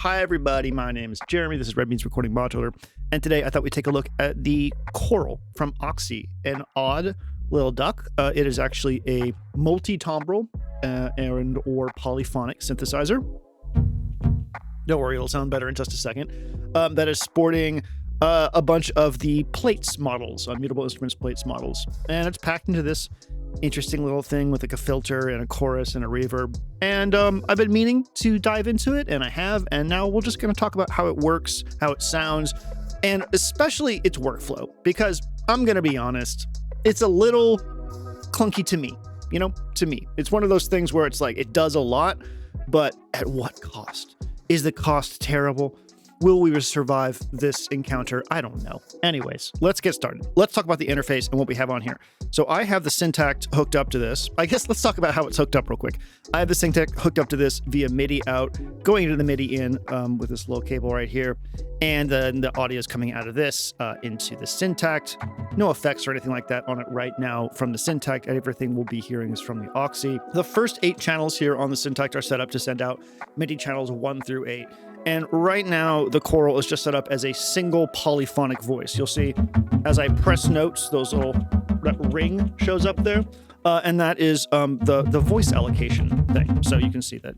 Hi everybody, my name is Jeremy, this is Red Beans Recording Modular, and today I thought we'd take a look at the Coral from Oxi, an odd little duck. It is actually a multi-timbral and or polyphonic synthesizer. Don't worry, it'll sound better in just a second. That is sporting a bunch of the plates models, Mutable Instruments plates models, and it's packed into this interesting little thing with like a filter and a chorus and a reverb. And I've been meaning to dive into it, and I have, and now we're just going to talk about how it works, how it sounds, and especially its workflow, because I'm going to be honest, it's a little clunky to me, to me. It's one of those things where it's like, it does a lot, but at what cost? Is the cost terrible? Will we survive this encounter? I don't know. Anyways, let's get started. Let's talk about the interface and what we have on here. So I have the Synth hooked up to this. I guess let's talk about how it's hooked up real quick. I have the Synth hooked up to this via MIDI out, going into the MIDI in with this little cable right here. And then the audio is coming out of this into the Synth. No effects or anything like that on it right now from the Synth. Everything we'll be hearing is from the Oxi. The first 8 channels here on the Synth are set up to send out MIDI channels 1 through 8. And right now, the Coral is just set up as a single polyphonic voice. You'll see as I press notes, that ring shows up there. And that is the voice allocation thing. So you can see that,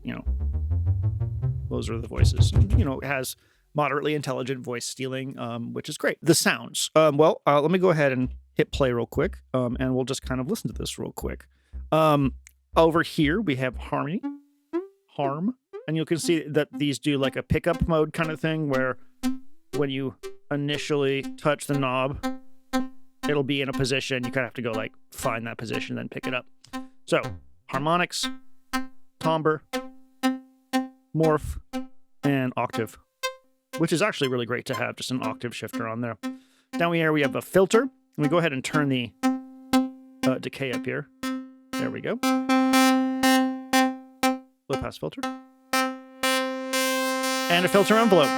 those are the voices. It has moderately intelligent voice stealing, which is great. The sounds. Let me go ahead and hit play real quick. And we'll just kind of listen to this real quick. Over here, we have harm. And you can see that these do like a pickup mode kind of thing where when you initially touch the knob, it'll be in a position. You kind of have to go like find that position, then pick it up. So harmonics, timbre, morph, and octave, which is actually really great to have just an octave shifter on there. Down here we have a filter. Let me go ahead and turn the decay up here. There we go. Low pass filter. And a filter envelope,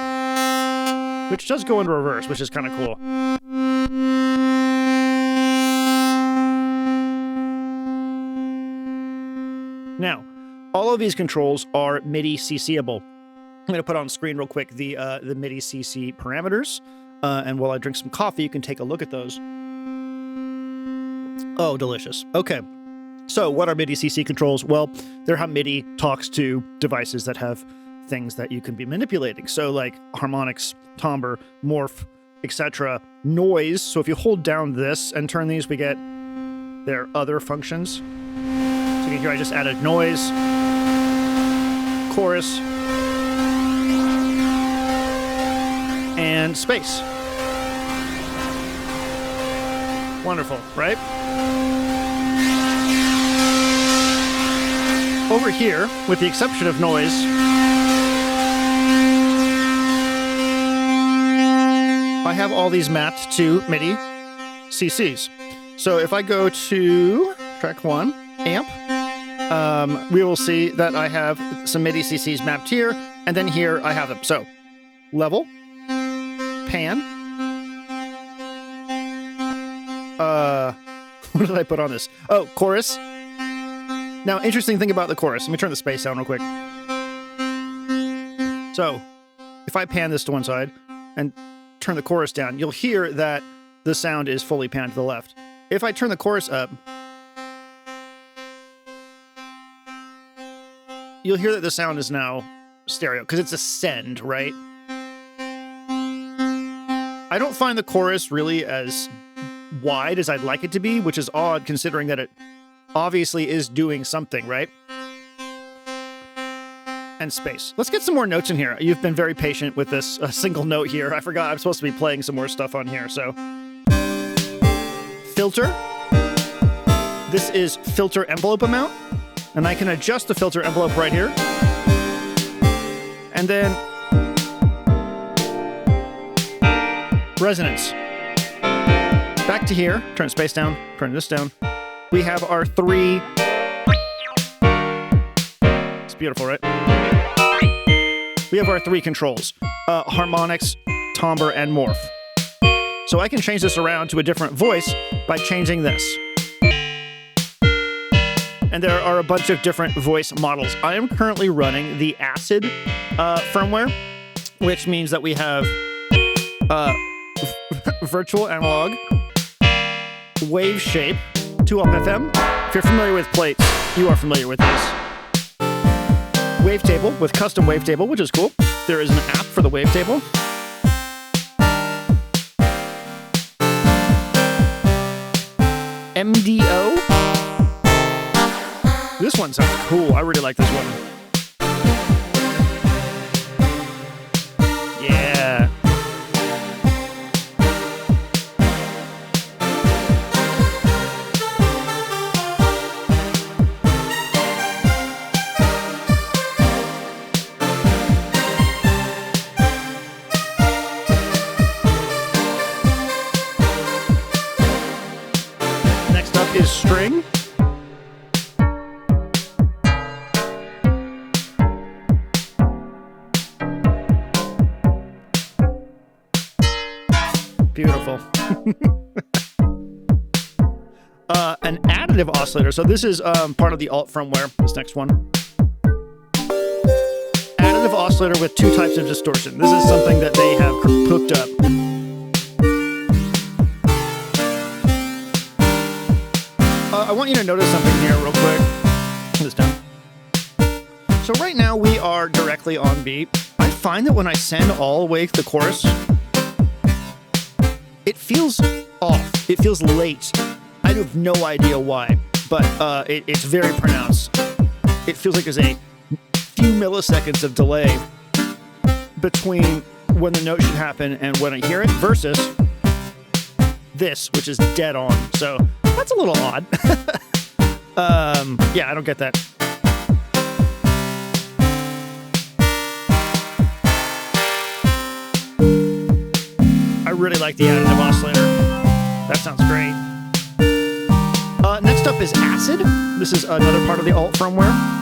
which does go in reverse, which is kind of cool. Now, all of these controls are MIDI CC-able. I'm going to put on screen real quick the MIDI CC parameters, and while I drink some coffee, you can take a look at those. Oh, delicious. Okay, so what are MIDI CC controls? Well, they're how MIDI talks to devices that have things that you can be manipulating. So like harmonics, timbre, morph, etc. Noise. So if you hold down this and turn these, we get their other functions. So you can hear I just added noise, chorus, and space. Wonderful, right? Over here, with the exception of noise, I have all these mapped to MIDI CCs. So if I go to track 1, amp, we will see that I have some MIDI CCs mapped here, and then here I have them. So level, pan, what did I put on this? Oh, chorus. Now, interesting thing about the chorus. Let me turn the space down real quick. So if I pan this to one side and turn the chorus down, you'll hear that the sound is fully panned to the left. If I turn the chorus up, you'll hear that the sound is now stereo because it's a send, right? I don't find the chorus really as wide as I'd like it to be, which is odd considering that it obviously is doing something, right? And space. Let's get some more notes in here. You've been very patient with this single note here. I forgot I'm supposed to be playing some more stuff on here. So filter. This is filter envelope amount. And I can adjust the filter envelope right here. And then resonance. Back to here. Turn space down. Turn this down. We have our 3. It's beautiful, right? We have our 3 controls, harmonics, timbre, and morph. So I can change this around to a different voice by changing this. And there are a bunch of different voice models. I am currently running the Acid firmware, which means that we have virtual analog, wave shape, 2-up FM. If you're familiar with plates, you are familiar with this. Wavetable with custom wavetable, which is cool. There is an app for the wavetable. MDO. This one sounds cool. I really like this one. Yeah. Next up is string. Beautiful. An additive oscillator. So this is part of the alt firmware, this next one. Additive oscillator with 2 types of distortion. This is something that they have hooked up. I want you to notice something here real quick. Put this down. So right now we are directly on beat. I find that when I send all the way the chorus, it feels off. It feels late. I have no idea why, but it's very pronounced. It feels like there's a few milliseconds of delay between when the note should happen and when I hear it versus this, which is dead on. So that's a little odd. Yeah, I don't get that. I really like the additive oscillator. That sounds great. Next up is acid. This is another part of the alt firmware.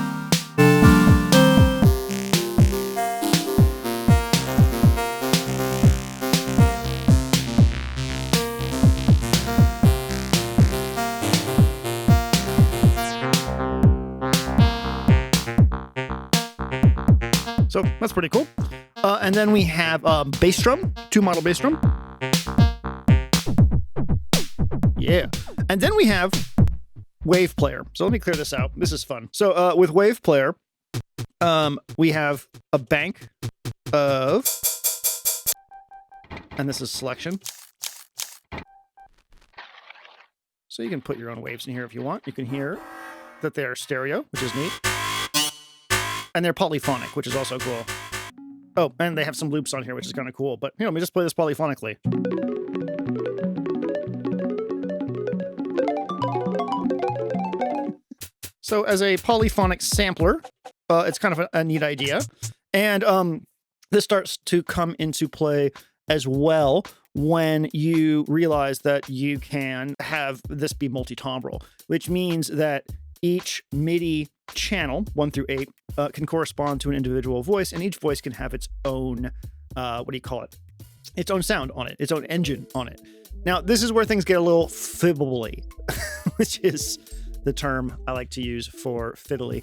So that's pretty cool. And then we have bass drum, 2-model bass drum. Yeah. And then we have wave player. So let me clear this out. This is fun. So with wave player, we have a bank of, and this is selection. So you can put your own waves in here if you want. You can hear that they're stereo, which is neat. And they're polyphonic, which is also cool. Oh, and they have some loops on here, which is kind of cool. But, let me just play this polyphonically. So as a polyphonic sampler, it's kind of a neat idea. And this starts to come into play as well when you realize that you can have this be multitimbral, which means that each MIDI channel, 1 through 8, can correspond to an individual voice, and each voice can have its own, its own sound on it, its own engine on it. Now, this is where things get a little fiddly, which is the term I like to use for fiddly.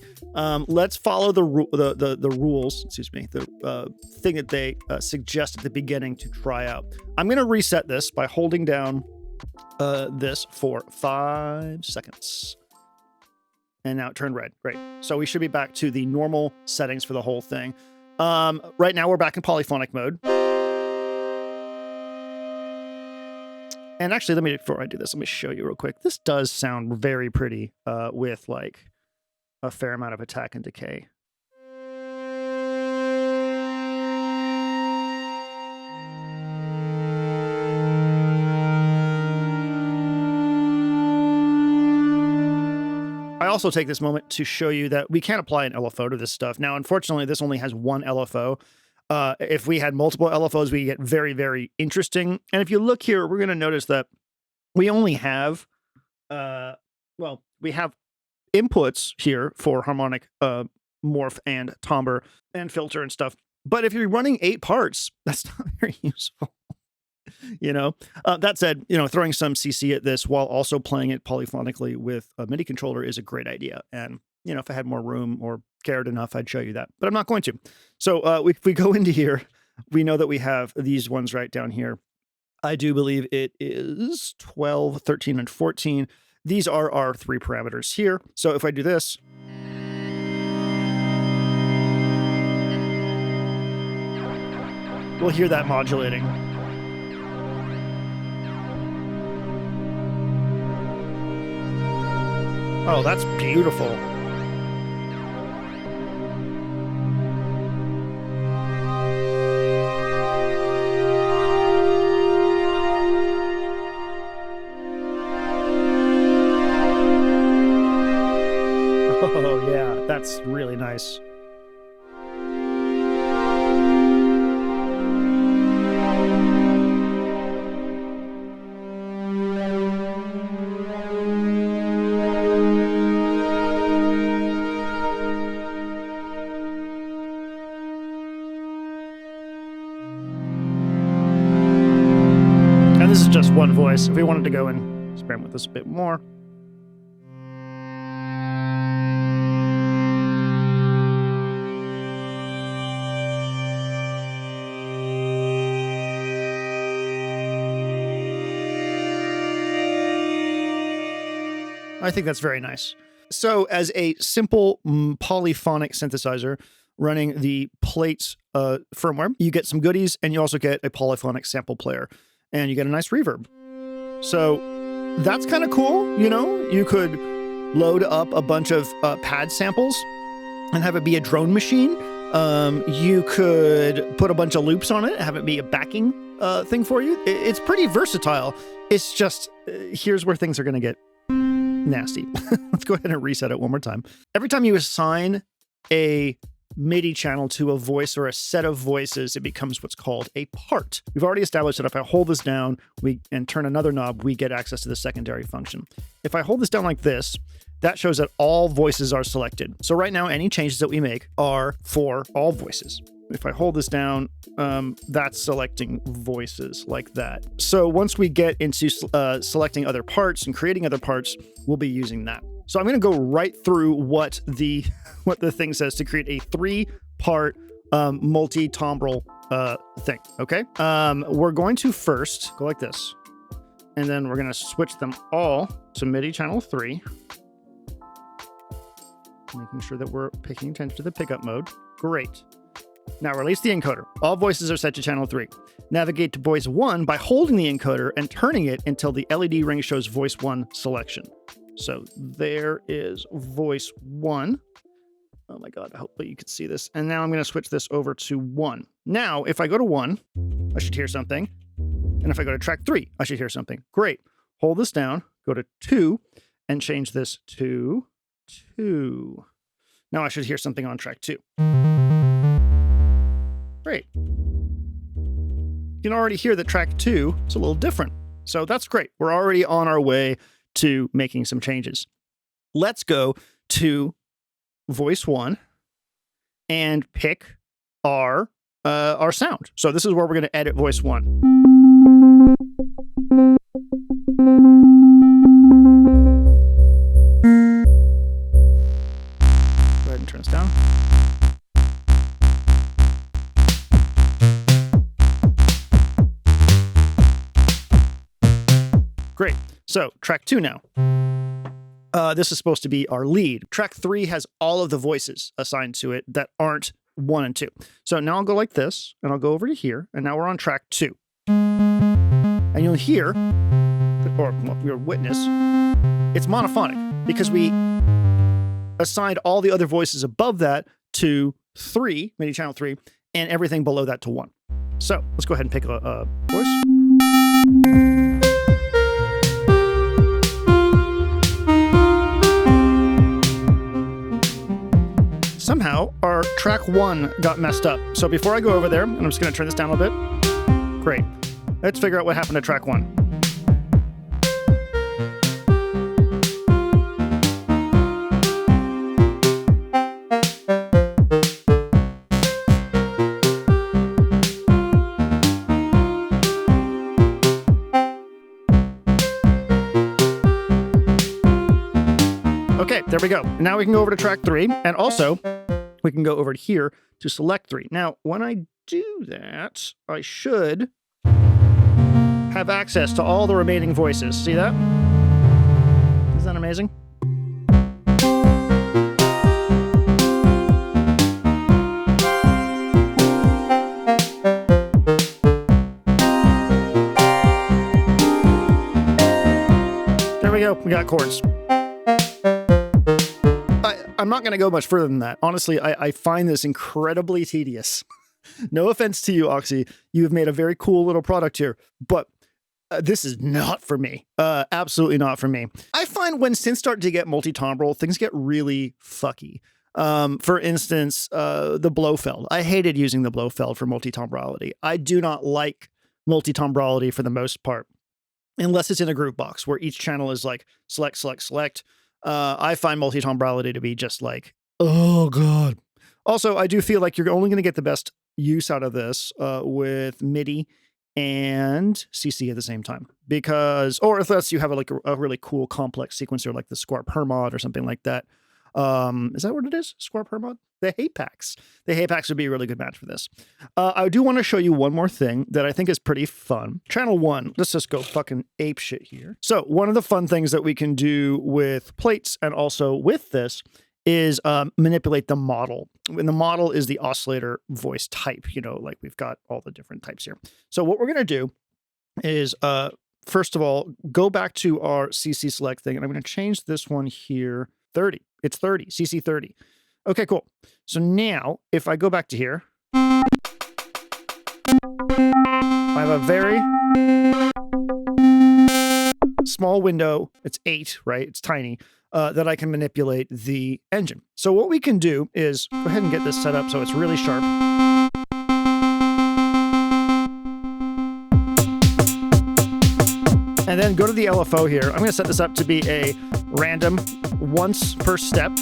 Let's follow the rules, the thing that they suggest at the beginning to try out. I'm going to reset this by holding down this for 5 seconds. And now it turned red. Great. So we should be back to the normal settings for the whole thing. Right now we're back in polyphonic mode. And actually, before I do this, let me show you real quick. This does sound very pretty with like a fair amount of attack and decay. I also take this moment to show you that we can't apply an LFO to this stuff. Now, unfortunately, this only has 1 LFO. If we had multiple LFOs, we get very, very interesting. And if you look here, we're going to notice that we only have, we have inputs here for harmonic morph and timbre and filter and stuff. But if you're running 8 parts, that's not very useful. That said, throwing some CC at this while also playing it polyphonically with a MIDI controller is a great idea. And, if I had more room or cared enough, I'd show you that, but I'm not going to. So if we go into here, we know that we have these ones right down here. I do believe it is 12, 13, and 14. These are our 3 parameters here. So if I do this, we'll hear that modulating. Oh, that's beautiful. Oh, yeah, that's really nice. And this is just one voice. If we wanted to go and experiment with this a bit more. I think that's very nice. So as a simple polyphonic synthesizer running the Plates firmware, you get some goodies, and you also get a polyphonic sample player, and you get a nice reverb. So that's kind of cool. You know, you could load up a bunch of pad samples and have it be a drone machine. You could put a bunch of loops on it, have it be a backing thing for you. It's pretty versatile. It's just, here's where things are going to get nasty. Let's go ahead and reset it one more time. Every time you assign a MIDI channel to a voice or a set of voices, it becomes what's called a part. We've already established that if I hold this down and turn another knob, we get access to the secondary function. If I hold this down like this, that shows that all voices are selected. So right now, any changes that we make are for all voices. If I hold this down, that's selecting voices like that. So once we get into selecting other parts and creating other parts, we'll be using that. So I'm going to go right through what the thing says to create a 3-part multi-timbral thing. Okay. We're going to first go like this, and then we're going to switch them all to MIDI channel 3, making sure that we're paying attention to the pickup mode. Great. Now release the encoder. All voices are set to channel 3. Navigate to voice 1 by holding the encoder and turning it until the LED ring shows voice 1 selection. So there is voice 1. Oh my God, hopefully you can see this. And now I'm going to switch this over to 1. Now, if I go to 1, I should hear something. And if I go to track 3, I should hear something. Great. Hold this down, go to 2, and change this to 2. Now I should hear something on track 2. Great. You can already hear that track 2 is a little different. So that's great. We're already on our way to making some changes. Let's go to voice 1 and pick our sound. So this is where we're going to edit voice 1. Go ahead and turn this down. Great. So track 2 now. This is supposed to be our lead. Track 3 has all of the voices assigned to it that aren't 1 and 2. So now I'll go like this, and I'll go over to here, and now we're on track 2. And you'll hear, or you'll witness, it's monophonic because we assigned all the other voices above that to 3, MIDI channel 3, and everything below that to 1. So let's go ahead and pick a voice. Somehow our track 1 got messed up. So before I go over there, and I'm just going to turn this down a bit. Great. Let's figure out what happened to track 1. Okay, there we go. Now we can go over to track 3, and also we can go over to here to select 3. Now, when I do that, I should have access to all the remaining voices. See that? Isn't that amazing? There we go. We got chords. I'm not going to go much further than that. Honestly, I find this incredibly tedious. No offense to you, Oxi. You have made a very cool little product here, but this is not for me. Absolutely not for me. I find when synths start to get multitimbral, things get really fucky. For instance, the Blofeld. I hated using the Blofeld for multitimbrality. I do not like multitimbrality for the most part, unless it's in a group box where each channel is like select, select, select. I find multitimbrality to be just like, oh God. Also, I do feel like you're only going to get the best use out of this with MIDI and CC at the same time, because, or unless you have a really cool complex sequencer like the Square Per Mod or something like that. Is that what it is? Square Per Mod? The Hate Packs. The Hate Packs would be a really good match for this. I do want to show you one more thing that I think is pretty fun. Channel 1, let's just go fucking ape shit here. So one of the fun things that we can do with plates and also with this is manipulate the model. And the model is the oscillator voice type, you know, like we've got all the different types here. So what we're going to do is, first of all, go back to our CC select thing, and I'm going to change this one here, 30. It's 30, CC 30. Okay, cool. So now, if I go back to here, I have a very small window. It's 8, right? It's tiny, that I can manipulate the engine. So what we can do is go ahead and get this set up so it's really sharp. And then go to the LFO here. I'm going to set this up to be a random once per step.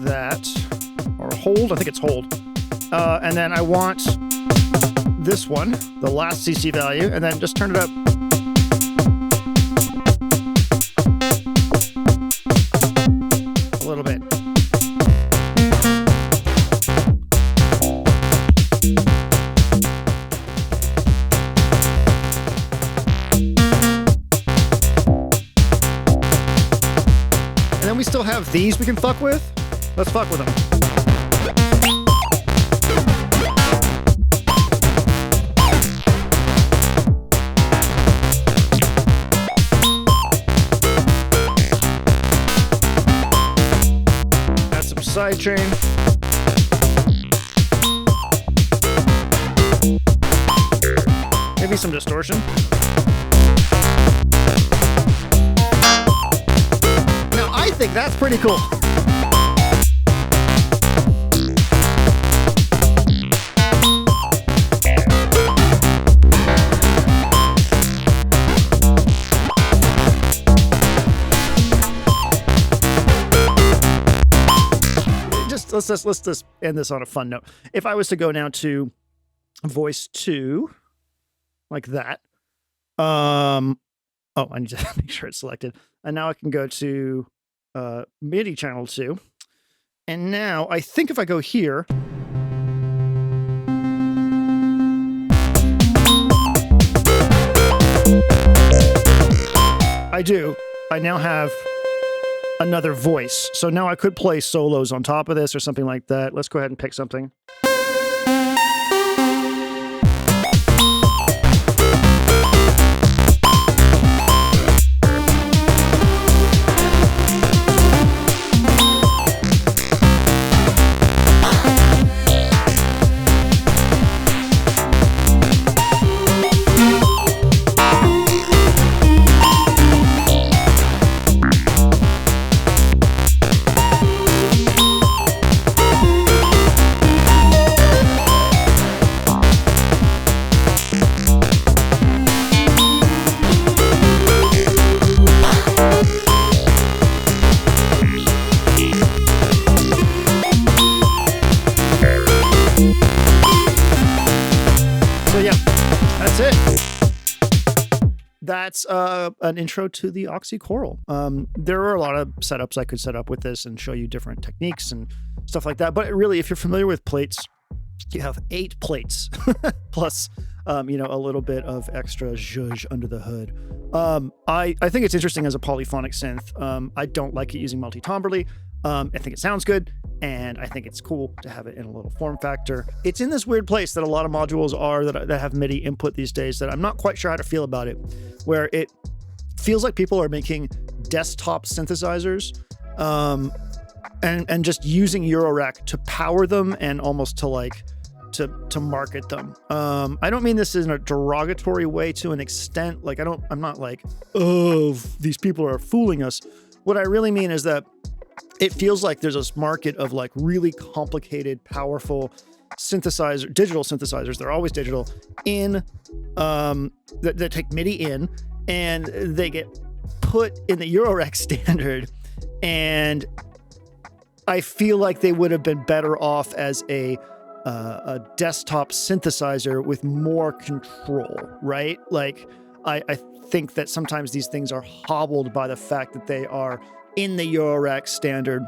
That, or hold, I think it's hold. And then I want this one, the last CC value, and then just turn it up. A little bit. And then we still have these we can fuck with. Let's fuck with them. Add some sidechain. Maybe some distortion. Now, I think that's pretty cool. Let's just end this on a fun note. If I was to go now to voice 2, like that. Oh, I need to make sure it's selected. And now I can go to MIDI channel 2. And now I think if I go here, I now have another voice. So now I could play solos on top of this or something like that. Let's go ahead and pick something. that's an intro to the Oxi Coral. There are a lot of setups I could set up with this and show you different techniques and stuff like that. But really, if you're familiar with plates, you have 8 plates plus, you know, a little bit of extra zhuzh under the hood. I think it's interesting as a polyphonic synth. I don't like it using multitimbrally. I think it sounds good, and I think it's cool to have it in a little form factor. It's in this weird place that a lot of modules are that have MIDI input these days that I'm not quite sure how to feel about it, where it feels like people are making desktop synthesizers and just using Eurorack to power them and almost to like to market them. I don't mean this in a derogatory way to an extent. Like I'm not like, oh, these people are fooling us. What I really mean is that it feels like there's this market of like really complicated, powerful digital synthesizers. They're always digital in that take MIDI in, and they get put in the Eurorack standard. And I feel like they would have been better off as a desktop synthesizer with more control, right? Like I think that sometimes these things are hobbled by the fact that they are in the Eurorack standard,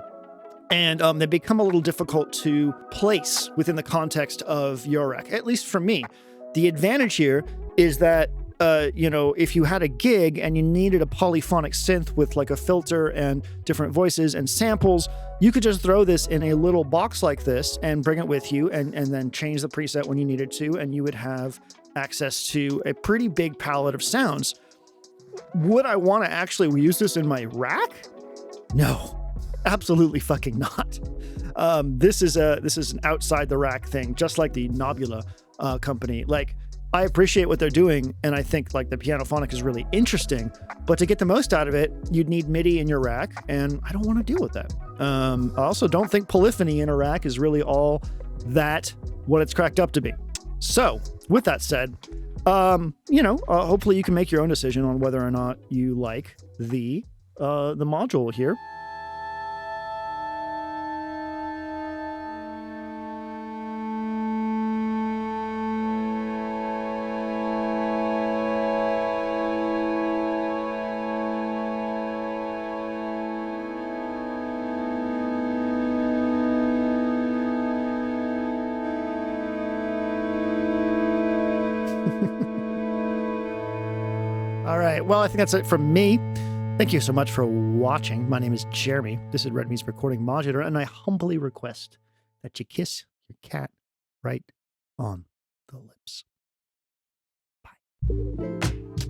and they become a little difficult to place within the context of Eurorack, at least for me. The advantage here is that, you know, if you had a gig and you needed a polyphonic synth with like a filter and different voices and samples, you could just throw this in a little box like this and bring it with you and then change the preset when you needed to, and you would have access to a pretty big palette of sounds. Would I want to actually use this in my rack? No, absolutely fucking not. This is an outside the rack thing, just like the Modular company. Like, I appreciate what they're doing, and I think like the Pianophonic is really interesting, but to get the most out of it, you'd need MIDI in your rack, and I don't want to deal with that. I also don't think polyphony in a rack is really all that what it's cracked up to be. So, with that said, you know, hopefully you can make your own decision on whether or not you like the module here. All right, well, I think that's it from me. Thank you so much for watching. My name is Jeremy. This is Red Means Recording Modular, and I humbly request that you kiss your cat right on the lips. Bye.